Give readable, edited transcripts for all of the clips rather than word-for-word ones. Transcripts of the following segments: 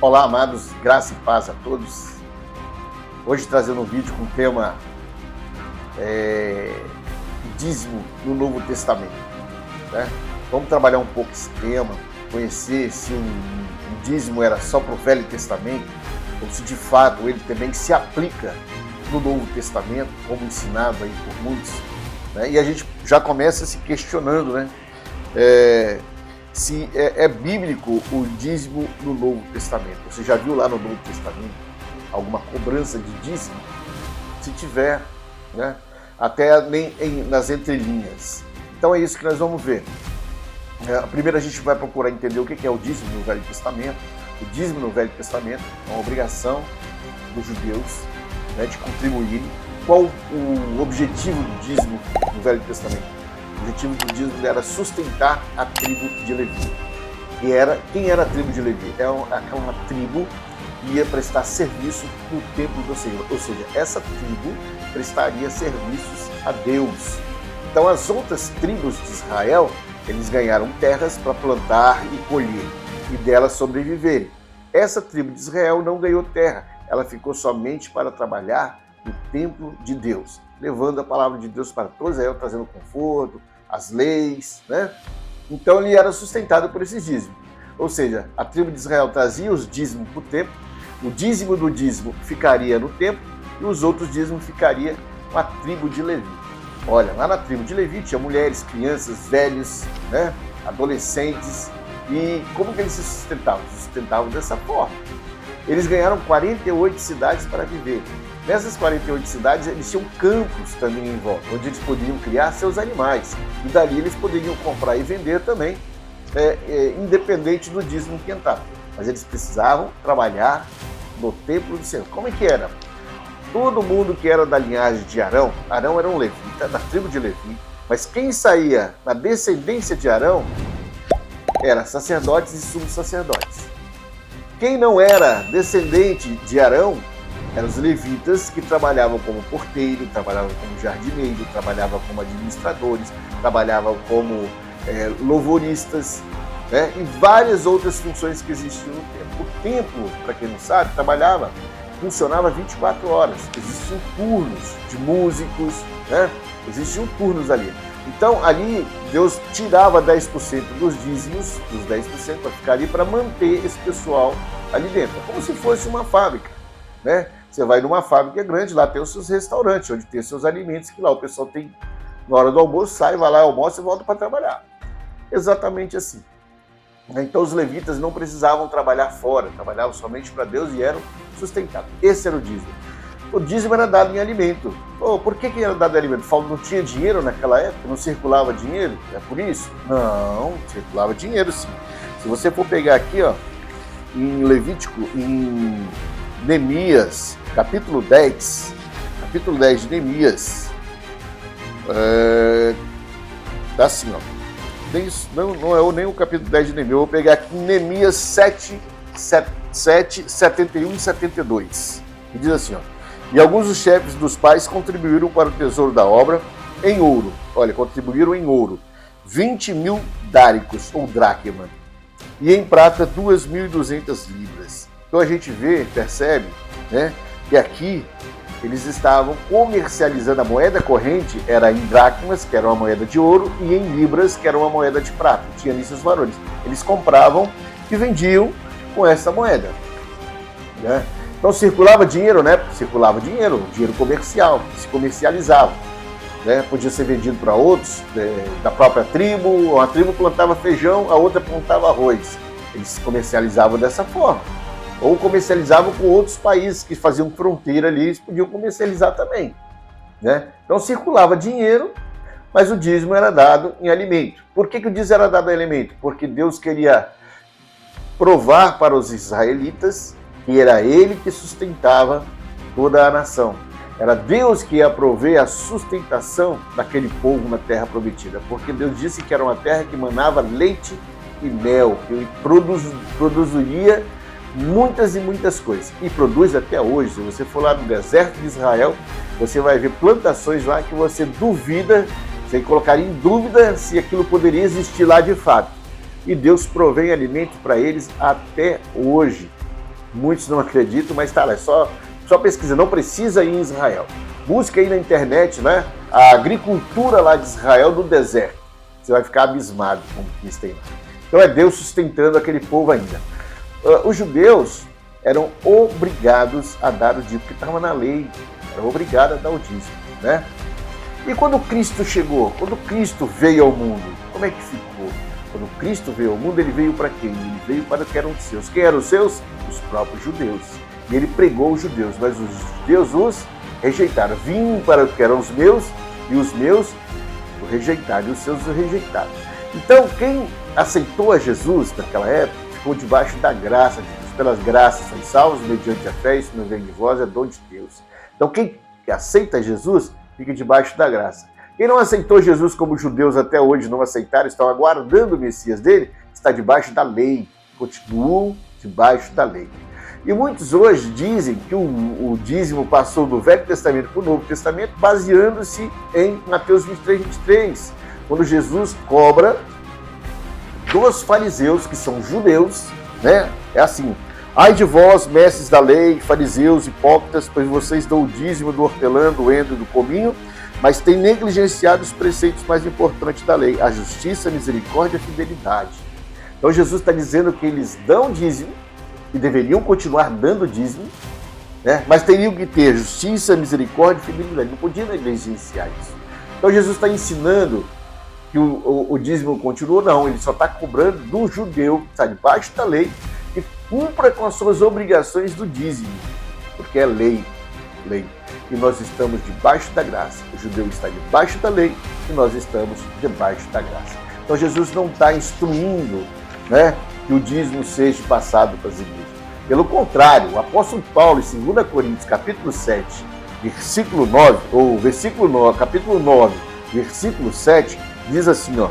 Olá, amados, graça e paz a todos. Hoje trazendo um vídeo com o tema dízimo no Novo Testamento, né? Vamos trabalhar um pouco esse tema, conhecer se o dízimo era só para o Velho Testamento, ou se de fato ele também se aplica no Novo Testamento, como ensinado aí por muitos, né? E a gente já começa se questionando, né? Se é bíblico o dízimo no Novo Testamento. Você já viu lá no Novo Testamento alguma cobrança de dízimo? Se tiver, né? Até nem nas entrelinhas. Então é isso que nós vamos ver. Primeiro a gente vai procurar entender o que é o dízimo no Velho Testamento. O dízimo no Velho Testamento é uma obrigação dos judeus, né, de contribuírem. Qual o objetivo do dízimo no Velho Testamento? O objetivo do dízimo era sustentar a tribo de Levi. Quem era a tribo de Levi? É aquela tribo que ia prestar serviço no templo do Senhor. Ou seja, essa tribo prestaria serviços a Deus. Então as outras tribos de Israel, eles ganharam terras para plantar e colher, e delas sobreviverem. Essa tribo de Israel não ganhou terra, ela ficou somente para trabalhar no templo de Deus, levando a palavra de Deus para todos, Israel, trazendo conforto, as leis, né? Então ele era sustentado por esses dízimos. Ou seja, a tribo de Israel trazia os dízimos para o templo, o dízimo do dízimo ficaria no templo e os outros dízimos ficariam com a tribo de Levi. Olha, lá na tribo de Levi tinha mulheres, crianças, velhos, né? Adolescentes. E como que eles se sustentavam? Se sustentavam dessa forma. Eles ganharam 48 cidades para viver. Nessas 48 cidades, eles tinham campos também em volta, onde eles poderiam criar seus animais. E dali eles poderiam comprar e vender também, independente do dízimo que entrava. Mas eles precisavam trabalhar no templo do Senhor. Como é que era? Todo mundo que era da linhagem de Arão era um levita, da tribo de Levi, mas quem saía na descendência de Arão era sacerdotes e sumos sacerdotes. Quem não era descendente de Arão eram os levitas, que trabalhavam como porteiro, trabalhavam como jardineiro, trabalhavam como administradores, trabalhavam como louvoristas, né? E várias outras funções que existiam no templo. O templo, para quem não sabe, funcionava 24 horas. Existiam turnos de músicos, né? Existiam turnos ali. Então, ali, Deus tirava 10% dos dízimos, dos 10%, para ficar ali, para manter esse pessoal ali dentro. É como se fosse uma fábrica, né? Você vai numa fábrica grande, lá tem os seus restaurantes, onde tem os seus alimentos, que lá o pessoal tem, na hora do almoço, sai, vai lá, almoça e volta para trabalhar. Exatamente assim. Então, os levitas não precisavam trabalhar fora, trabalhavam somente para Deus e eram sustentados. Esse era o dízimo. O dízimo era dado em alimento. Por que era dado em alimento? Não tinha dinheiro naquela época? Não circulava dinheiro? É por isso? Não, circulava dinheiro sim. Se você for pegar aqui, ó, em Levítico, em Neemias, capítulo 10 de Neemias, tá assim, ó. Não é nem o capítulo 10 de Neemias, eu vou pegar aqui em Neemias 7, 71 e 72. E diz assim, ó: e alguns dos chefes dos pais contribuíram para o tesouro da obra em ouro. Olha, contribuíram em ouro 20.000 dáricos, ou dracma, e em prata 2.200 libras. Então a gente percebe, né, que aqui eles estavam comercializando a moeda corrente, era em dracmas, que era uma moeda de ouro, e em libras, que era uma moeda de prata. Tinha ali seus valores. Eles compravam e vendiam com essa moeda, né? Então circulava dinheiro, né? Circulava dinheiro comercial, se comercializava, né? Podia ser vendido para outros, da própria tribo. Uma tribo plantava feijão, a outra plantava arroz. Eles comercializavam dessa forma. Ou comercializavam com outros países que faziam fronteira ali, eles podiam comercializar também, né? Então circulava dinheiro, mas o dízimo era dado em alimento. Por que o dízimo era dado em alimento? Porque Deus queria provar para os israelitas que era ele que sustentava toda a nação. Era Deus que ia prover a sustentação daquele povo na terra prometida, porque Deus disse que era uma terra que manava leite e mel, que produziria muitas e muitas coisas, e produz até hoje. Se você for lá no deserto de Israel, você vai ver plantações lá que você duvida, você colocaria em dúvida se aquilo poderia existir lá de fato. E Deus provém alimento para eles até hoje. Muitos não acreditam, mas está lá, é só pesquisa, não precisa ir em Israel. Busca aí na internet, né, a agricultura lá de Israel do deserto. Você vai ficar abismado com o que eles têm lá. Então é Deus sustentando aquele povo ainda. Os judeus eram obrigados a dar o dízimo, porque estava na lei, eram obrigados a dar o dízimo, né? E quando Cristo chegou, quando Cristo veio ao mundo, como é que ficou? Quando Cristo veio ao mundo, ele veio para quem? Ele veio para o que eram os seus. Quem eram os seus? Os próprios judeus. E ele pregou os judeus, mas os judeus os rejeitaram. Vim para o que eram os meus, e os meus o rejeitaram, e os seus o rejeitaram. Então, quem aceitou a Jesus naquela época, ficou debaixo da graça de Deus. Pelas graças são salvos, mediante a fé, isso não vem de vós, é dom de Deus. Então, quem aceita Jesus, fica debaixo da graça. Quem não aceitou Jesus, como os judeus até hoje não aceitaram, estão aguardando o Messias dele, está debaixo da lei, continuam debaixo da lei. E muitos hoje dizem que o dízimo passou do Velho Testamento para o Novo Testamento, baseando-se em Mateus 23, quando Jesus cobra dos fariseus, que são judeus, né? É assim: ai de vós, mestres da lei, fariseus, hipócritas, pois vocês dão o dízimo do hortelã, do endro e do cominho, mas têm negligenciado os preceitos mais importantes da lei, a justiça, a misericórdia e a fidelidade. Então Jesus está dizendo que eles dão dízimo, e deveriam continuar dando dízimo, né? Mas teriam que ter justiça, misericórdia e fidelidade, não podiam negligenciar isso. Então Jesus está ensinando que o dízimo continua, não, ele só está cobrando do judeu, que está debaixo da lei, que cumpra com as suas obrigações do dízimo, porque é lei. E nós estamos debaixo da graça. O judeu está debaixo da lei e nós estamos debaixo da graça. Então Jesus não está instruindo, né, que o dízimo seja passado para as igrejas. Pelo contrário, o apóstolo Paulo, em 2 Coríntios, capítulo 7, versículo 9, ou versículo 9, capítulo 9, versículo 7, diz assim, ó: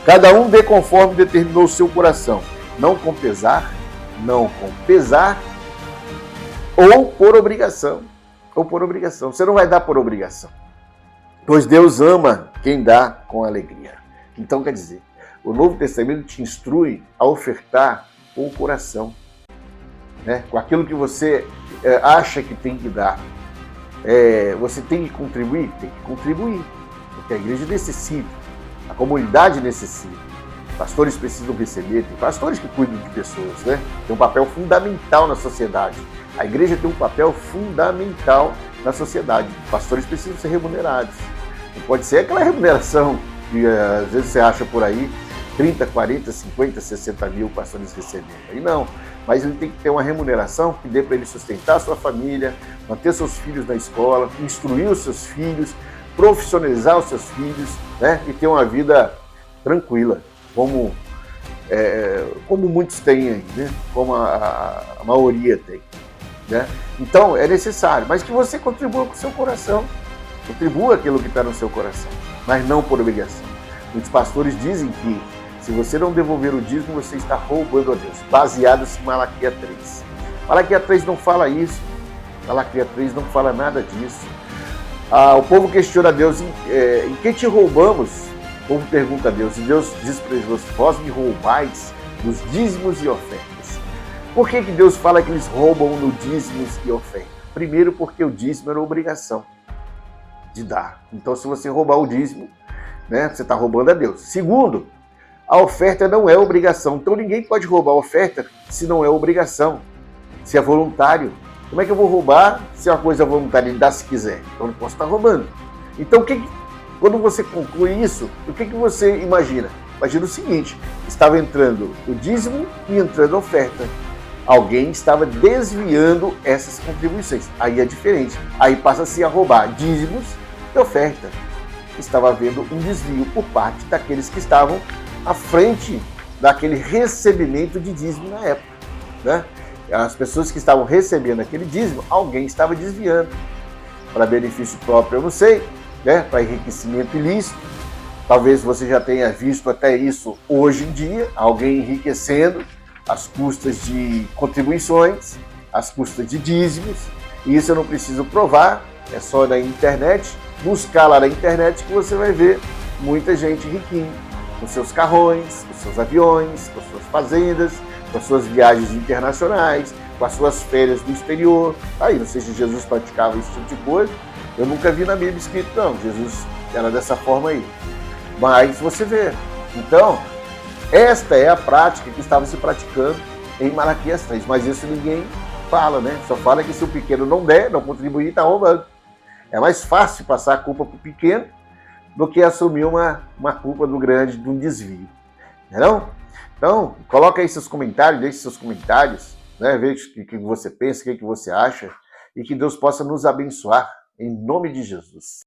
cada um dê conforme determinou o seu coração, não com pesar, ou por obrigação. Você não vai dar por obrigação, pois Deus ama quem dá com alegria. Então, quer dizer, o Novo Testamento te instrui a ofertar com o coração, né? Com aquilo que você acha que tem que dar. Você tem que contribuir? Tem que contribuir, porque a igreja necessita, a comunidade necessita. Pastores precisam receber, tem pastores que cuidam de pessoas, né? Tem um papel fundamental na sociedade. A igreja tem um papel fundamental na sociedade. Pastores precisam ser remunerados. Não pode ser aquela remuneração que às vezes você acha por aí, 30, 40, 50, 60 mil pastores recebendo. Aí não, mas ele tem que ter uma remuneração que dê para ele sustentar a sua família, manter seus filhos na escola, instruir os seus filhos, profissionalizar os seus filhos, né? E ter uma vida tranquila, como muitos têm aí, né? Como a maioria tem, né? Então é necessário, mas que você contribua com o seu coração, contribua aquilo que está no seu coração, mas não por obrigação. Muitos pastores dizem que se você não devolver o dízimo, você está roubando a Deus, baseados em Malaquias 3. Malaquias 3 não fala isso, Malaquias 3 não fala nada disso. O povo questiona a Deus, em que te roubamos? O povo pergunta a Deus, e Deus diz para eles: vós me roubais dos dízimos e ofertas. Por que Deus fala que eles roubam no dízimos e ofertas? Primeiro, porque o dízimo era obrigação de dar. Então, se você roubar o dízimo, né, você está roubando a Deus. Segundo, a oferta não é obrigação. Então, ninguém pode roubar a oferta se não é obrigação, se é voluntário. Como é que eu vou roubar se é uma coisa voluntária? Ele dá se quiser. Então, eu não posso estar roubando. Então, quando você conclui isso, o que você imagina? Imagina o seguinte: estava entrando o dízimo e entrando a oferta. Alguém estava desviando essas contribuições. Aí é diferente. Aí passa-se a roubar dízimos e oferta. Estava havendo um desvio por parte daqueles que estavam à frente daquele recebimento de dízimo na época, né? As pessoas que estavam recebendo aquele dízimo, alguém estava desviando. Para benefício próprio, eu não sei, né? Para enriquecimento ilícito. Talvez você já tenha visto até isso hoje em dia, alguém enriquecendo às custas de contribuições, às custas de dízimos. E isso eu não preciso provar, é só na internet, buscar lá na internet que você vai ver muita gente riquinha, com seus carrões, com seus aviões, com suas fazendas, com suas viagens internacionais, com as suas férias no exterior. Aí, não sei se Jesus praticava esse tipo de coisa. Eu nunca vi na Bíblia escrito, não, Jesus era dessa forma aí. Mas você vê. Então, esta é a prática que estava se praticando em Malaquias 3. Mas isso ninguém fala, né? Só fala que se o pequeno não der, não contribuir, está roubando. É mais fácil passar a culpa para o pequeno do que assumir uma culpa do grande, de um desvio. Não? Então, coloca aí seus comentários, deixe seus comentários, né? Veja o que você pensa, o que você acha, e que Deus possa nos abençoar, em nome de Jesus.